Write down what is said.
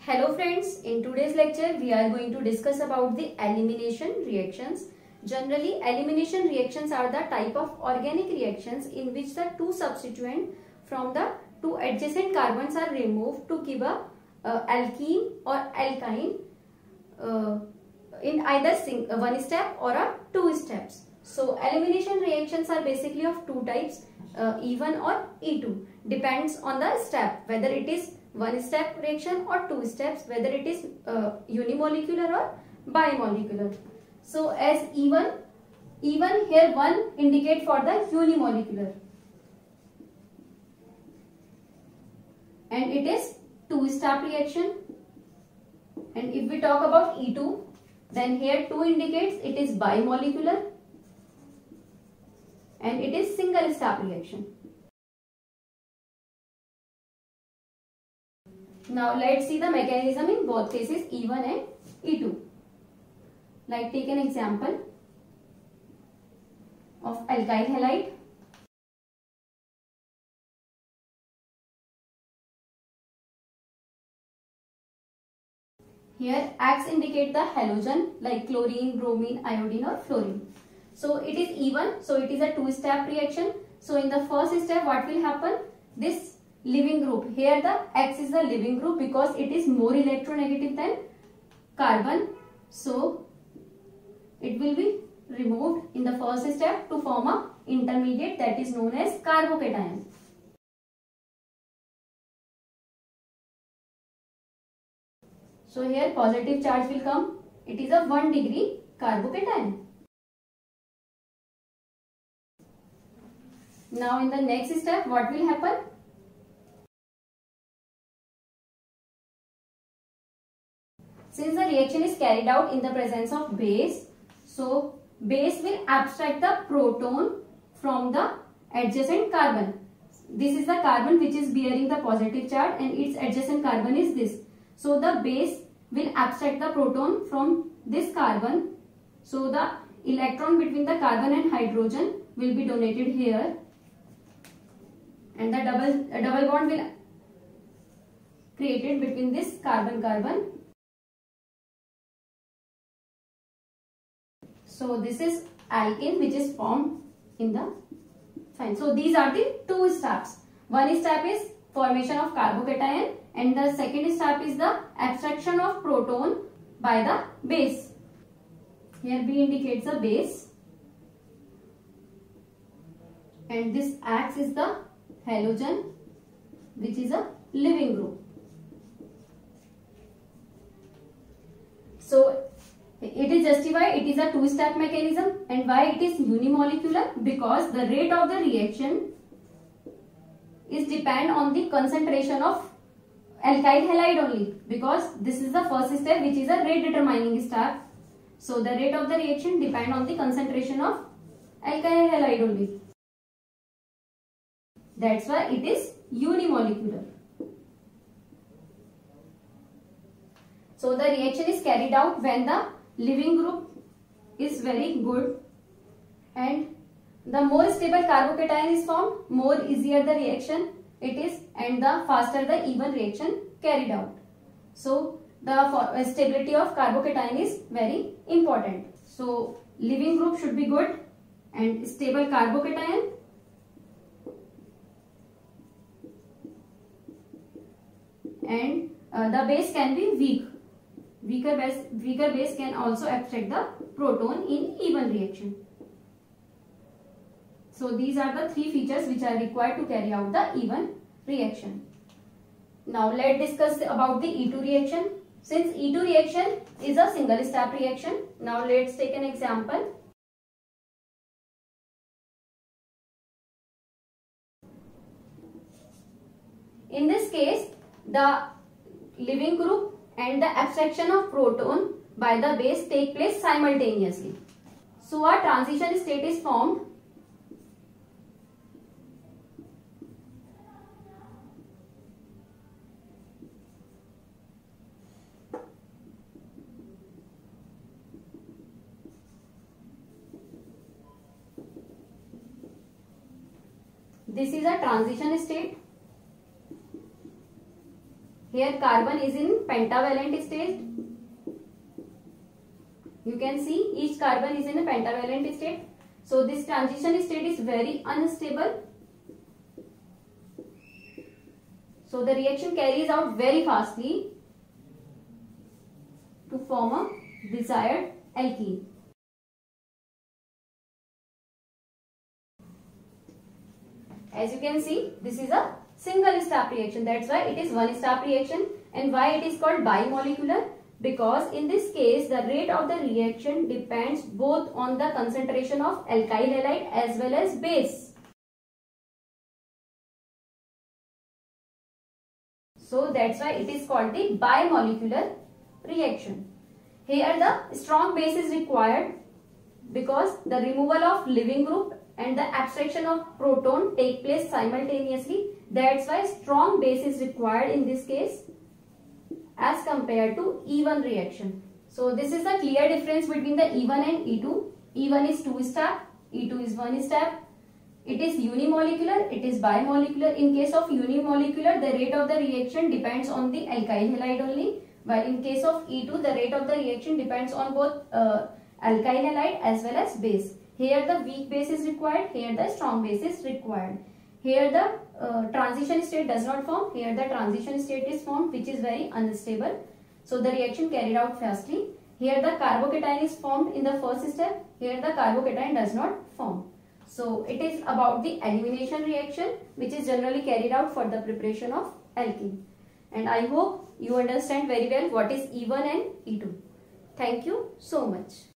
Hello friends, in today's lecture we are going to discuss about the elimination reactions. Generally, elimination reactions are the type of organic reactions in which the two substituents from the two adjacent carbons are removed to give a alkene or alkyne in either one step or a two steps. So elimination reactions are basically of two types, E1 or E2. Depends on the step, whether it is one step reaction or two steps, whether it is unimolecular or bimolecular. So as E1 here 1 indicate for the unimolecular and it is two step reaction. And if we talk about E2, then here 2 indicates it is bimolecular and it is single step reaction. Now let's see the mechanism in both cases, E1 and E2. Like take an example of alkyl halide. Here X indicate the halogen like chlorine, bromine, iodine or fluorine. So it is E1, so it is a two-step reaction. So in the first step what will happen? This leaving group, here the X is the leaving group because it is more electronegative than carbon. So it will be removed in the first step to form a intermediate that is known as carbocation. So here positive charge will come. It is a 1 degree carbocation. Now in the next step what will happen? Since the reaction is carried out in the presence of base, so base will abstract the proton from the adjacent carbon. This is the carbon which is bearing the positive charge and its adjacent carbon is this. So the base will abstract the proton from this carbon. So the electron between the carbon and hydrogen will be donated here and the double bond will created between this carbon. So this is alkene which is formed in the fine. So these are the two steps. One step is formation of carbocation and the second step is the abstraction of proton by the base. Here B indicates the base and this X is the halogen which is a leaving group. So it is justified it is a two-step mechanism. And why it is unimolecular? Because the rate of the reaction is depend on the concentration of alkyl halide only, because this is the first step which is a rate determining step. So the rate of the reaction depend on the concentration of alkyl halide only. That's why it is unimolecular. So the reaction is carried out when the leaving group is very good and the more stable carbocation is formed, more easier the reaction it is and the faster the even reaction carried out. So the stability of carbocation is very important. So leaving group should be good and stable carbocation and the base can be weak. Weaker base can also abstract the proton in even reaction. So these are the three features which are required to carry out the even reaction. Now let's discuss about the E2 reaction. Since E2 reaction is a single step reaction, now let's take an example. In this case, the leaving group and the abstraction of proton by the base take place simultaneously. So a transition state is formed. This is a transition state. Here carbon is in pentavalent state. You can see each carbon is in a pentavalent state. So this transition state is very unstable. So the reaction carries out very fastly to form a desired alkene. As you can see, this is a single step reaction. That's why it is one step reaction. And why it is called bimolecular? Because in this case, the rate of the reaction depends both on the concentration of alkyl halide as well as base. So that's why it is called the bimolecular reaction. Here the strong base is required because the removal of leaving group and the abstraction of proton take place simultaneously. That's why strong base is required in this case as compared to E1 reaction. So this is the clear difference between the E1 and E2. E1 is 2-step, E2 is 1-step. It is unimolecular, it is bimolecular. In case of unimolecular, the rate of the reaction depends on the alkyl halide only, while in case of E2, the rate of the reaction depends on both alkyl halide as well as base. Here the weak base is required, here the strong base is required. Here the transition state does not form, here the transition state is formed, which is very unstable. So the reaction carried out fastly. Here the carbocation is formed in the first step, here the carbocation does not form. So it is about the elimination reaction, which is generally carried out for the preparation of alkene. And I hope you understand very well what is E1 and E2. Thank you so much.